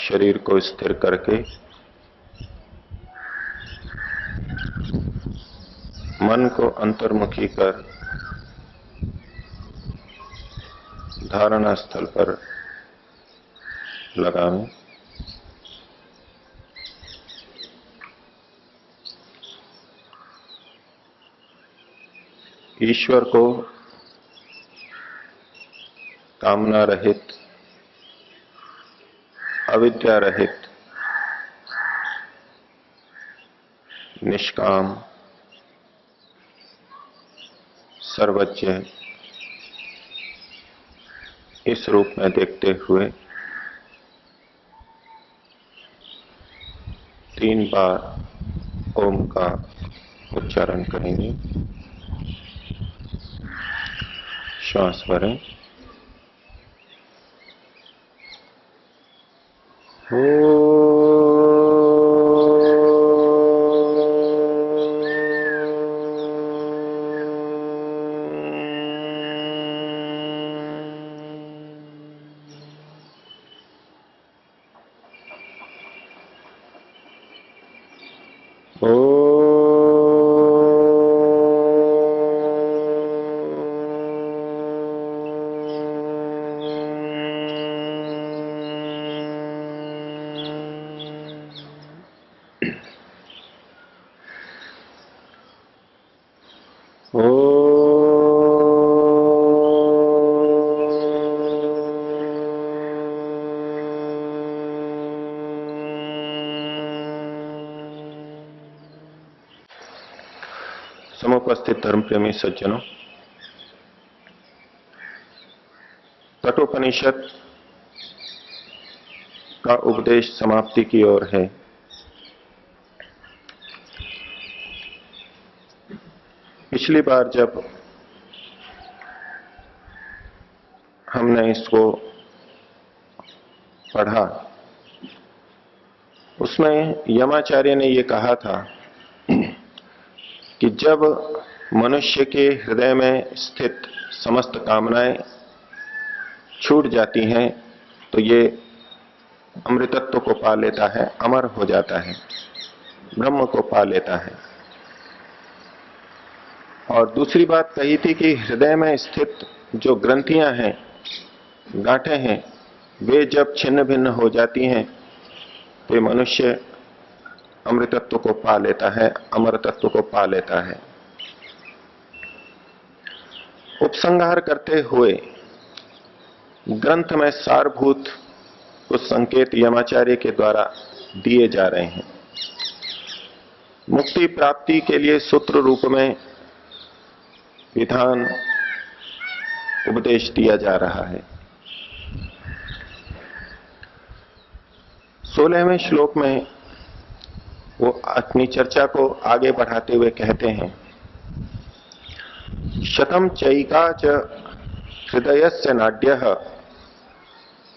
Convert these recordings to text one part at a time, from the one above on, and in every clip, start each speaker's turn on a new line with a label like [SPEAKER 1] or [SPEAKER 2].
[SPEAKER 1] शरीर को स्थिर करके मन को अंतर्मुखी कर धारणा स्थल पर लगावें। ईश्वर को कामना रहित, अविद्या रहित, निष्काम, सर्वज्ञ इस रूप में देखते हुए 3 बार ओम का उच्चारण करेंगे। श्वास भरें। समुपस्थित धर्म प्रेमी सज्जनों, कठोपनिषद का उपदेश समाप्ति की ओर है। पिछली बार जब हमने इसको पढ़ा, उसमें यमाचार्य ने ये कहा था कि जब मनुष्य के हृदय में स्थित समस्त कामनाएं छूट जाती हैं तो ये अमृतत्व को पा लेता है, अमर हो जाता है, ब्रह्म को पा लेता है। और दूसरी बात कही थी कि हृदय में स्थित जो ग्रंथियां हैं, गांठें हैं, वे जब छिन्न भिन्न हो जाती हैं तो मनुष्य अमृतत्व को पा लेता है, अमर तत्व को पा लेता है। उपसंहार करते हुए ग्रंथ में सारभूत कुछ संकेत यमाचार्य के द्वारा दिए जा रहे हैं। मुक्ति प्राप्ति के लिए सूत्र रूप में विधान उपदेश दिया जा रहा है। 16वें श्लोक में वो अपनी चर्चा को आगे बढ़ाते हुए कहते हैं, शतम चैका च हृदयस्य नाड्यः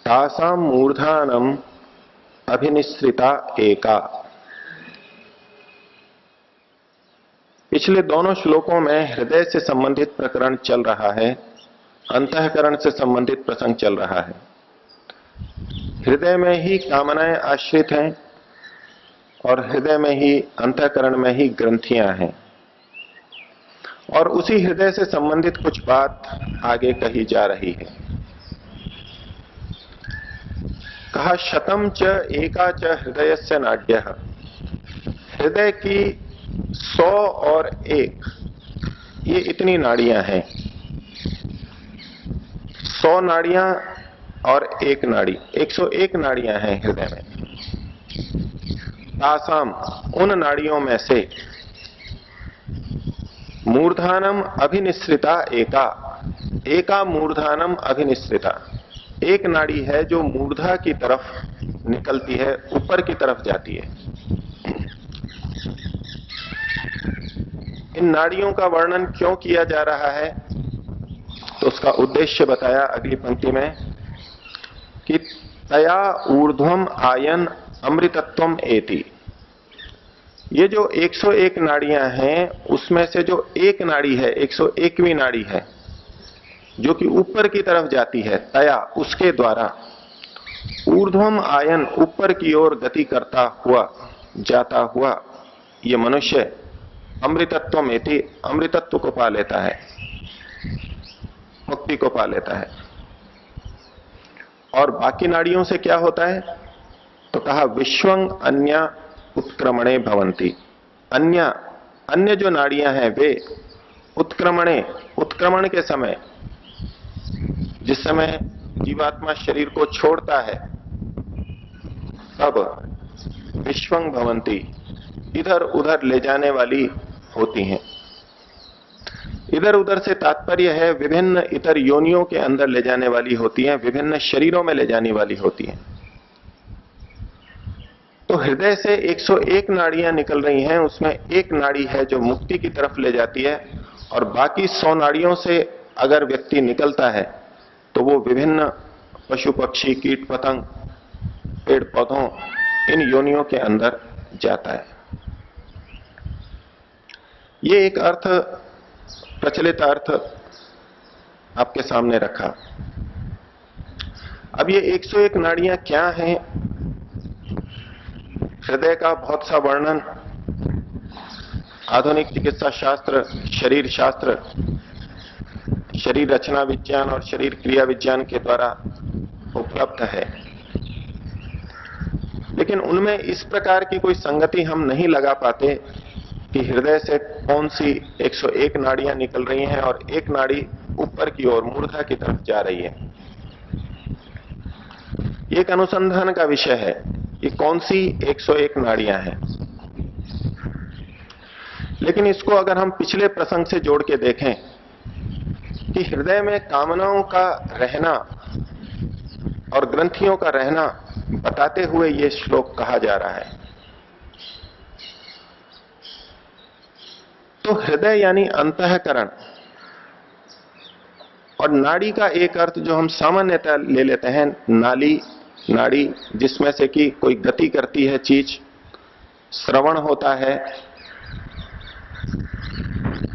[SPEAKER 1] तासां मूर्धानम अभिनिश्रिता एका। पिछले दोनों श्लोकों में हृदय से संबंधित प्रकरण चल रहा है, अंतःकरण से संबंधित प्रसंग चल रहा है। हृदय में ही कामनाएं आश्रित हैं और हृदय में ही, अंतःकरण में ही ग्रंथियां हैं। और उसी हृदय से संबंधित कुछ बात आगे कही जा रही है। कहा, शतम च एका च हृदयस्य नाड्यः। हृदय की 100 और 1, ये इतनी नाड़ियां हैं। 100 नाड़ियां और 1 नाड़ी, 101 नाड़ियां हैं हृदय में। तासाम, उन नाड़ियों में से, मूर्धानम अभिनिश्रिता एका, एका मूर्धानम अभिनिश्रिता, एक नाड़ी है जो मूर्धा की तरफ निकलती है, ऊपर की तरफ जाती है। इन नाड़ियों का वर्णन क्यों किया जा रहा है तो उसका उद्देश्य बताया अगली पंक्ति में कि तया ऊर्ध्वम आयन अमृतत्वम एति। ये जो 101 नाड़ियां हैं उसमें से जो एक नाड़ी है, 101वीं नाड़ी है, जो कि ऊपर की तरफ जाती है, तया उसके द्वारा ऊर्ध्वम आयन ऊपर की ओर गति करता हुआ जाता हुआ ये मनुष्य अमृतत्व में थी, अमृतत्व को पा लेता है, मुक्ति को पा लेता है। और बाकी नाड़ियों से क्या होता है? तो कहा विश्वं अन्य उत्क्रमणे भवंती। अन्य अन्य जो नाड़ियां हैं वे उत्क्रमणे, उत्क्रमण के समय, जिस समय जीवात्मा शरीर को छोड़ता है, तब विश्वं भवंती, इधर उधर ले जाने वाली होती हैं। इधर उधर से तात्पर्य है विभिन्न इतर योनियों के अंदर ले जाने वाली होती हैं, विभिन्न शरीरों में ले जाने वाली होती हैं। तो हृदय से 101 नाड़ियां निकल रही हैं, उसमें एक नाड़ी है जो मुक्ति की तरफ ले जाती है, और बाकी 100 नाड़ियों से अगर व्यक्ति निकलता है तो वो विभिन्न पशु पक्षी, कीट पतंग, पेड़ पौधों, इन योनियों के अंदर जाता है। ये एक अर्थ, प्रचलित अर्थ आपके सामने रखा। अब ये 101 नाड़ियां क्या हैं? हृदय का बहुत सा वर्णन आधुनिक चिकित्सा शास्त्र, शरीर शास्त्र, शरीर रचना विज्ञान और शरीर क्रिया विज्ञान के द्वारा उपलब्ध है, लेकिन उनमें इस प्रकार की कोई संगति हम नहीं लगा पाते कि हृदय से कौन सी 101 नाड़ियां निकल रही हैं और एक नाड़ी ऊपर की ओर मूर्धा की तरफ जा रही है। ये एक अनुसंधान का विषय है, ये कौन सी 101 नाड़ियां हैं। लेकिन इसको अगर हम पिछले प्रसंग से जोड़ के देखें कि हृदय में कामनाओं का रहना और ग्रंथियों का रहना बताते हुए यह श्लोक कहा जा रहा है। तो हृदय यानी अंतःकरण, और नाड़ी का एक अर्थ जो हम सामान्यतः ले लेते हैं, नाली, नाड़ी, जिसमें से कि कोई गति करती है चीज, श्रवण होता है,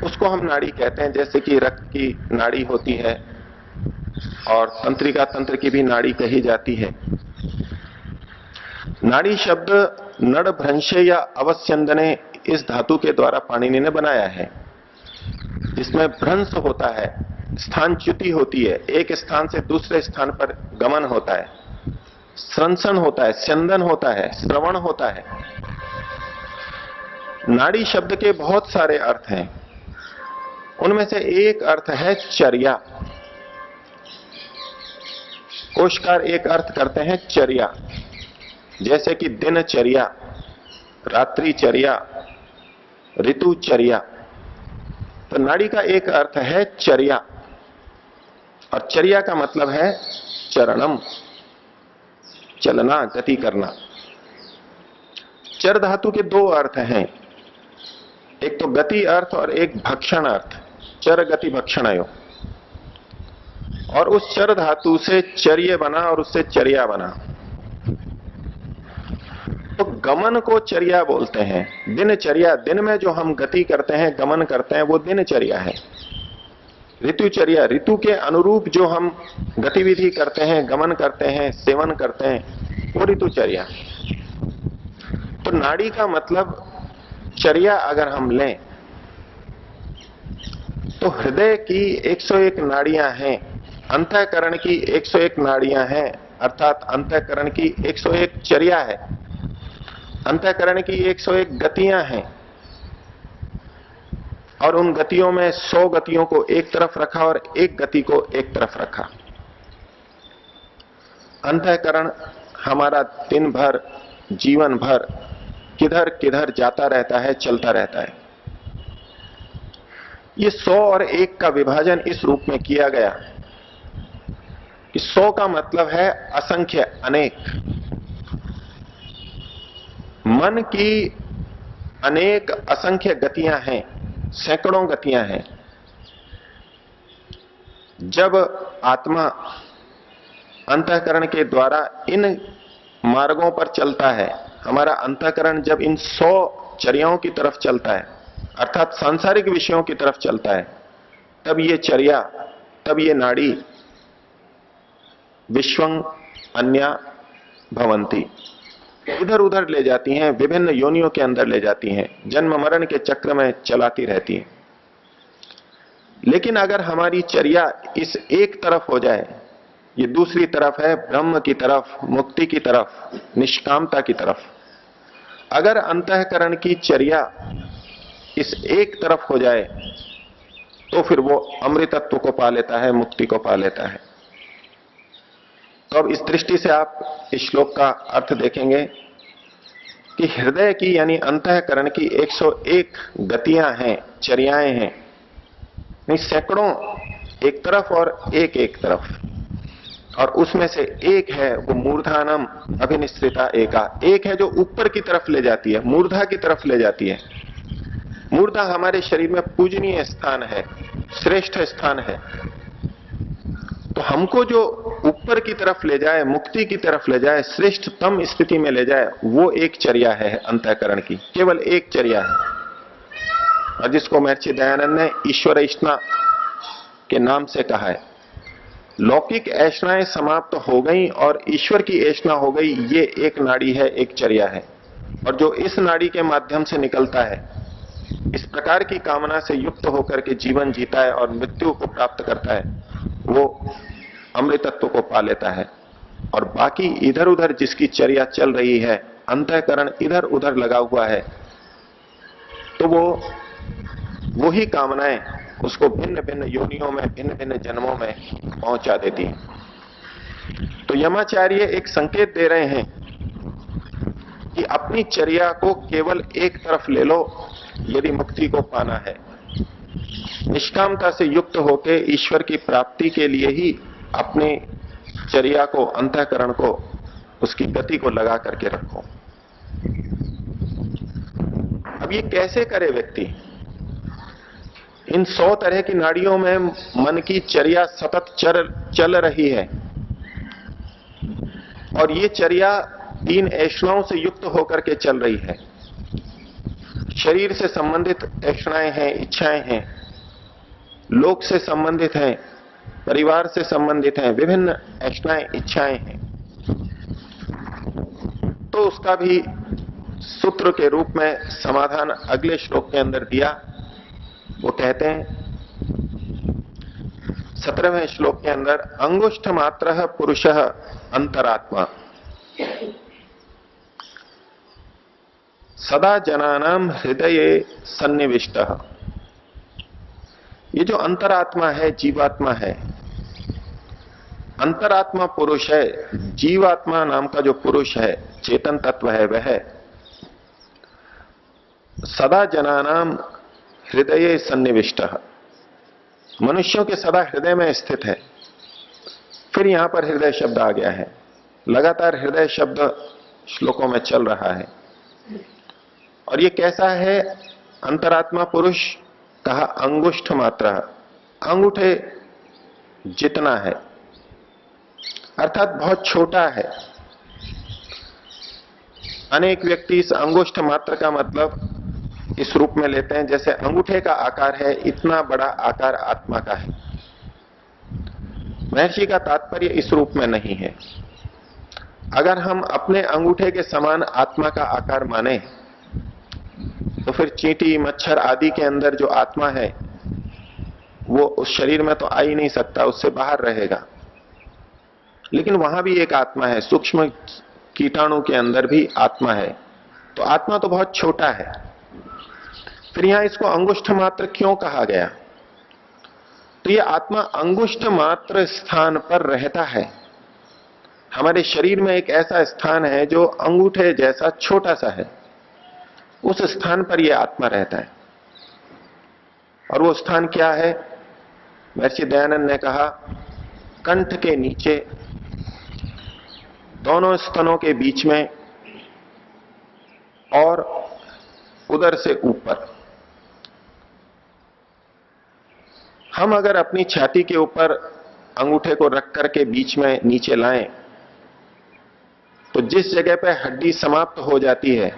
[SPEAKER 1] उसको हम नाड़ी कहते हैं। जैसे कि रक्त की नाड़ी होती है और तंत्रिका तंत्र की भी नाड़ी कही जाती है। नाड़ी शब्द नड़ भ्रंश या अवस्यंदने इस धातु के द्वारा पाणिनि ने बनाया है, जिसमें भ्रंश होता है, स्थानच्युति होती है, एक स्थान से दूसरे स्थान पर गमन होता है, स्रंसन होता है, स्यंदन होता है, श्रवण होता है। नाड़ी शब्द के बहुत सारे अर्थ हैं, उनमें से एक अर्थ है चर्या। कोशकार एक अर्थ करते हैं चर्या, जैसे कि दिनचर्या, रात्रिचर्या, ऋतुचर्या। तो नाड़ी का एक अर्थ है चर्या, और चर्या का मतलब है चरणम, चलना, गति करना। चर धातु के दो अर्थ हैं, एक तो गति अर्थ और एक भक्षण अर्थ, चर गति भक्षणयो। और उस चर धातु से चर्य बना और उससे चर्या बना। तो गमन को चर्या बोलते हैं। दिनचर्या, दिन में जो हम गति करते हैं, गमन करते हैं, वो दिनचर्या है। ऋतुचर्या, ऋतु के अनुरूप जो हम गतिविधि करते हैं, गमन करते हैं, सेवन करते हैं, वो ऋतुचर्या। तो नाड़ी का मतलब चर्या अगर हम लें तो हृदय की 101 नाड़ियां हैं, अंतःकरण की 101 नाड़ियां हैं, अर्थात अंतःकरण की 101 चर्या है, अंतःकरण की 101 गतियां हैं। और उन गतियों में 100 गतियों को एक तरफ रखा और एक गति को एक तरफ रखा। अंतःकरण हमारा दिन भर, जीवन भर किधर किधर जाता रहता है, चलता रहता है। ये 100 और 1 का विभाजन इस रूप में किया गया कि 100 का मतलब है असंख्य, अनेक। मन की अनेक असंख्य गतियां हैं, सैकड़ों गतियां हैं। जब आत्मा अंतःकरण के द्वारा इन मार्गों पर चलता है, हमारा अंतःकरण जब इन 100 चर्याओं की तरफ चलता है, अर्थात सांसारिक विषयों की तरफ चलता है, तब ये चर्या तब ये नाड़ी विश्वं अन्या भवंती, इधर उधर ले जाती हैं, विभिन्न योनियों के अंदर ले जाती हैं, जन्म मरण के चक्र में चलाती रहती हैं। लेकिन अगर हमारी चर्या इस एक तरफ हो जाए, ये दूसरी तरफ है ब्रह्म की तरफ, मुक्ति की तरफ, निष्कामता की तरफ, अगर अंतःकरण की चर्या इस एक तरफ हो जाए तो फिर वो अमृतत्व को पा लेता है, मुक्ति को पा लेता है। तो अब इस दृष्टि से आप इस श्लोक का अर्थ देखेंगे कि हृदय की यानी अंतःकरण की 101 गतियां हैं, चर्याएं हैं, नहीं सैकड़ों एक तरफ और एक तरफ, और उसमें से एक है वो मूर्धानम अभिनिश्रिता एका, एक है जो ऊपर की तरफ ले जाती है, मूर्धा की तरफ ले जाती है। मूर्धा हमारे शरीर में पूजनीय स्थान है, श्रेष्ठ स्थान है। तो हमको जो ऊपर की तरफ ले जाए, मुक्ति की तरफ ले जाए, श्रेष्ठतम स्थिति में ले जाए, वो एक चर्या है अंतःकरण की, केवल एक चर्या है, और जिसको महर्षि दयानंद ने ईश्वर ऐष्णा के नाम से कहा है। लौकिक ऐष्णाएं समाप्त हो गई और ईश्वर की ऐष्णा हो गई, ये एक नाड़ी है, एक चर्या है। और जो इस नाड़ी के माध्यम से निकलता है, इस प्रकार की कामना से युक्त होकर के जीवन जीता है और मृत्यु को प्राप्त करता है, वो अमृतत्व को पा लेता है। और बाकी इधर उधर जिसकी चर्या चल रही है, अंतःकरण इधर उधर लगा हुआ है, तो वो ही कामनाएं उसको भिन्न भिन्न योनियों में, भिन्न भिन्न जन्मों में पहुंचा देती हैं। तो यमाचार्य एक संकेत दे रहे हैं कि अपनी चर्या को केवल एक तरफ ले लो यदि मुक्ति को पाना है। निष्कामता से युक्त होकर ईश्वर की प्राप्ति के लिए ही अपने चर्या को, अंतःकरण को, उसकी गति को लगा करके रखो। अब ये कैसे करे व्यक्ति? इन 100 तरह की नाड़ियों में मन की चर्या सतत चल रही है, और ये चर्या 3 ऐष्णाओं से युक्त होकर के चल रही है। शरीर से संबंधित ऐष्णाएं हैं, इच्छाएं हैं, लोक से संबंधित हैं, परिवार से संबंधित हैं, विभिन्न ऐष्णाएं, इच्छाएं हैं। तो उसका भी सूत्र के रूप में समाधान अगले श्लोक के अंदर दिया। वो कहते हैं 17वें श्लोक के अंदर, अंगुष्ठ मात्रः पुरुषः अंतरात्मा सदा जनानां हृदये सन्निविष्टः। ये जो अंतरात्मा है, जीवात्मा है, अंतरात्मा पुरुष है, जीवात्मा नाम का जो पुरुष है, चेतन तत्व है, वह सदा जनानां हृदये सन्निविष्टः, मनुष्यों के सदा हृदय में स्थित है। फिर यहां पर हृदय शब्द आ गया है, लगातार हृदय शब्द श्लोकों में चल रहा है। और ये कैसा है अंतरात्मा पुरुष? कहा अंगुष्ठ मात्र, अंगूठे जितना है, अर्थात बहुत छोटा है। अनेक व्यक्ति इस अंगुष्ठ मात्र का मतलब इस रूप में लेते हैं, जैसे अंगूठे का आकार है, इतना बड़ा आकार आत्मा का है। महर्षि का तात्पर्य इस रूप में नहीं है। अगर हम अपने अंगूठे के समान आत्मा का आकार माने तो फिर चींटी, मच्छर आदि के अंदर जो आत्मा है वो उस शरीर में तो आ ही नहीं सकता, उससे बाहर रहेगा। लेकिन वहां भी एक आत्मा है, सूक्ष्म कीटाणु के अंदर भी आत्मा है। तो आत्मा तो बहुत छोटा है, फिर यहां इसको अंगुष्ठ मात्र क्यों कहा गया? तो ये आत्मा अंगुष्ठ मात्र स्थान पर रहता है। हमारे शरीर में एक ऐसा स्थान है जो अंगूठे जैसा छोटा सा है, उस स्थान पर यह आत्मा रहता है। और वो स्थान क्या है? महर्षि दयानंद ने कहा, कंठ के नीचे, दोनों स्तनों के बीच में और उदर से ऊपर। हम अगर अपनी छाती के ऊपर अंगूठे को रख करके बीच में नीचे लाएं तो जिस जगह पर हड्डी समाप्त हो जाती है,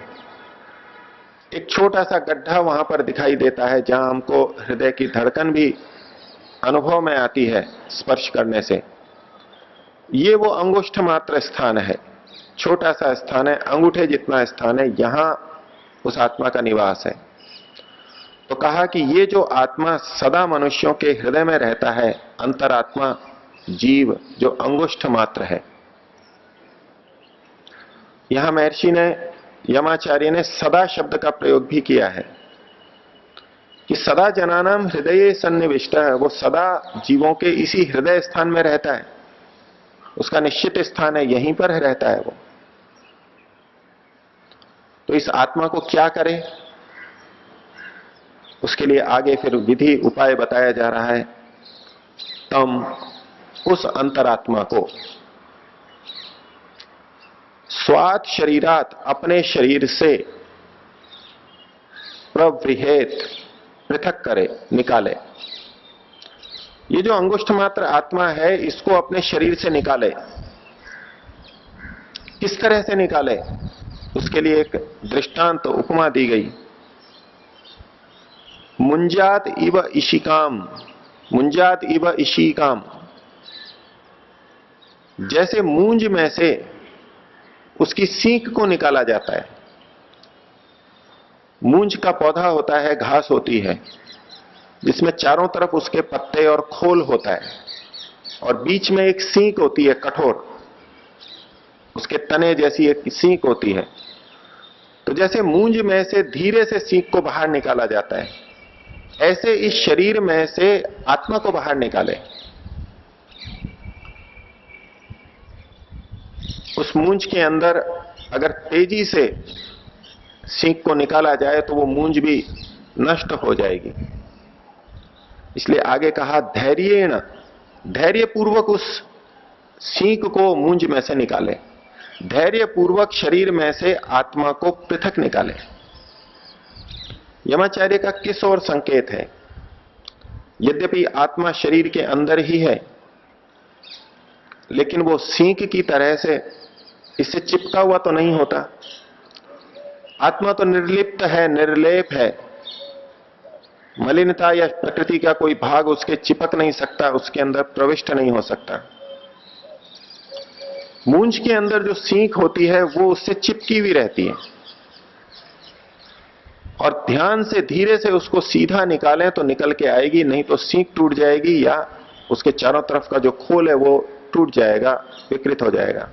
[SPEAKER 1] एक छोटा सा गड्ढा वहां पर दिखाई देता है, जहां हमको हृदय की धड़कन भी अनुभव में आती है स्पर्श करने से, ये वो अंगुष्ठ मात्र स्थान है, छोटा सा स्थान है, अंगूठे जितना स्थान है, यहां उस आत्मा का निवास है। तो कहा कि ये जो आत्मा सदा मनुष्यों के हृदय में रहता है, अंतरात्मा जीव जो अंगुष्ठ मात्र है। यहां महर्षि ने, यमाचार्य ने सदा शब्द का प्रयोग भी किया है कि सदा जनानाम हृदय सन्निविष्ट है, वो सदा जीवों के इसी हृदय स्थान में रहता है, उसका निश्चित स्थान है, यहीं पर रहता है वो। तो इस आत्मा को क्या करे, उसके लिए आगे फिर विधि उपाय बताया जा रहा है। तम, उस अंतरात्मा को, स्वात शरीरात, अपने शरीर से, प्रवृहेत, पृथक करे, निकाले। ये जो अंगुष्ठ मात्र आत्मा है, इसको अपने शरीर से निकाले। किस तरह से निकाले, उसके लिए एक दृष्टांत, उपमा दी गई। मुंजात इव इशिकाम, मुंजात इव इशिकाम, जैसे मूंज में से उसकी सींक को निकाला जाता है। मूंज का पौधा होता है, घास होती है, जिसमें चारों तरफ उसके पत्ते और खोल होता है, और बीच में एक सींक होती है कठोर, उसके तने जैसी एक सींक होती है। तो जैसे मूंज में से धीरे से सींक को बाहर निकाला जाता है, ऐसे इस शरीर में से आत्मा को बाहर निकाले। उस मूंज के अंदर अगर तेजी से सींक को निकाला जाए तो वो मूंज भी नष्ट हो जाएगी। इसलिए आगे कहा धैर्येण, धैर्य पूर्वक उस सींक को मूंज में से निकाले, धैर्य पूर्वक शरीर में से आत्मा को पृथक निकाले। यमाचार्य का किस ओर संकेत है? यद्यपि आत्मा शरीर के अंदर ही है, लेकिन वो सींक की तरह से इससे चिपका हुआ तो नहीं होता। आत्मा तो निर्लिप्त है, निर्लेप है, मलिनता या प्रकृति का कोई भाग उसके चिपक नहीं सकता, उसके अंदर प्रविष्ट नहीं हो सकता। मूंज के अंदर जो सींक होती है वो उससे चिपकी हुई रहती है, और ध्यान से धीरे से उसको सीधा निकालें तो निकल के आएगी, नहीं तो सींक टूट जाएगी या उसके चारों तरफ का जो खोल है वो टूट जाएगा, विकृत हो जाएगा।